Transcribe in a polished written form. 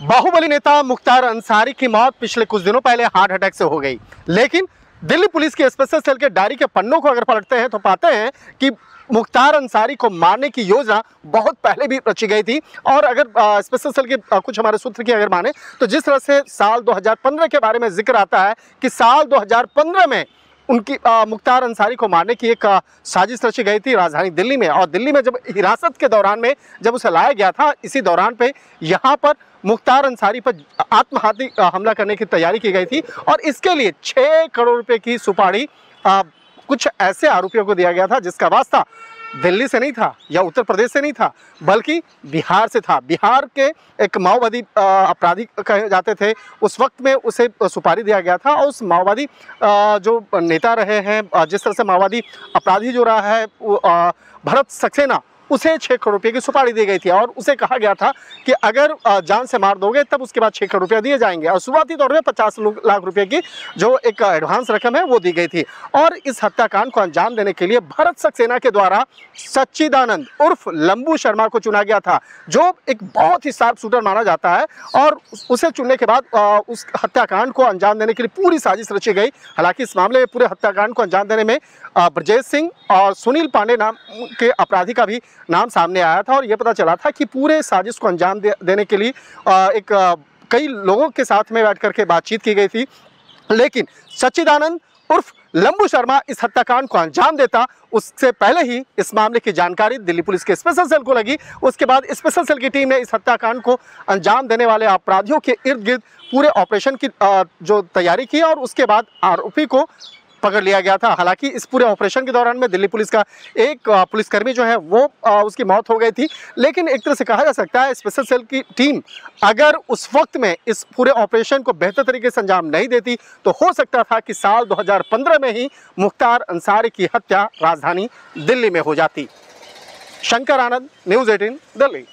बाहुबली नेता मुख्तार अंसारी की मौत पिछले कुछ दिनों पहले हार्ट अटैक से हो गई, लेकिन दिल्ली पुलिस के स्पेशल सेल के डायरी के पन्नों को अगर पलटते हैं तो पाते हैं कि मुख्तार अंसारी को मारने की योजना बहुत पहले भी रची गई थी। और अगर स्पेशल सेल के कुछ हमारे सूत्र की अगर माने तो जिस तरह से साल 2015 के बारे में जिक्र आता है कि साल 2015 में उनकी मुख्तार अंसारी को मारने की एक साजिश रची गई थी राजधानी दिल्ली में। और दिल्ली में जब हिरासत के दौरान में जब उसे लाया गया था, इसी दौरान पे यहाँ पर मुख्तार अंसारी पर आत्मघाती हमला करने की तैयारी की गई थी। और इसके लिए 6 करोड़ रुपए की सुपारी कुछ ऐसे आरोपियों को दिया गया था जिसका वास्ता दिल्ली से नहीं था या उत्तर प्रदेश से नहीं था, बल्कि बिहार से था। बिहार के एक माओवादी अपराधी कहे जाते थे, उस वक्त में उसे सुपारी दिया गया था। और उस माओवादी जो नेता रहे हैं, जिस तरह से माओवादी अपराधी जो रहा है भरत सक्सेना, उसे 6 करोड़ रुपये की सुपारी दी गई थी। और उसे कहा गया था कि अगर जान से मार दोगे तब उसके बाद 6 करोड़ रुपया दिए जाएंगे। और शुरुआती तौर में 50 लाख रुपए की जो एक एडवांस रकम है वो दी गई थी। और इस हत्याकांड को अंजाम देने के लिए भरत सक्सेना के द्वारा सच्चिदानंद उर्फ लंबू शर्मा को चुना गया था, जो एक बहुत ही शार्प शूटर माना जाता है। और उसे चुनने के बाद उस हत्याकांड को अंजाम देने के लिए पूरी साजिश रची गई। हालांकि इस मामले में पूरे हत्याकांड को अंजाम देने में ब्रजेश सिंह और सुनील पांडे नाम के अपराधी का भी नाम सामने आया था। और यह पता चला था कि पूरे साजिश को अंजाम देने के लिए कई लोगों के साथ में बैठ करके बातचीत की गई थी, लेकिन सच्चिदानंद उर्फ लंबू शर्मा इस हत्याकांड को अंजाम देता उससे पहले ही इस मामले की जानकारी दिल्ली पुलिस के स्पेशल सेल को लगी। उसके बाद स्पेशल सेल की टीम ने इस हत्याकांड को अंजाम देने वाले अपराधियों के इर्द गिर्द पूरे ऑपरेशन की जो तैयारी की और उसके बाद आरोपी को पकड़ लिया गया था। हालांकि इस पूरे ऑपरेशन के दौरान में दिल्ली पुलिस का एक पुलिसकर्मी जो है वो उसकी मौत हो गई थी। लेकिन एक तरह से कहा जा सकता है स्पेशल सेल की टीम अगर उस वक्त में इस पूरे ऑपरेशन को बेहतर तरीके से अंजाम नहीं देती तो हो सकता था कि साल 2015 में ही मुख्तार अंसारी की हत्या राजधानी दिल्ली में हो जाती। शंकर आनंद, न्यूज़ 18, दिल्ली।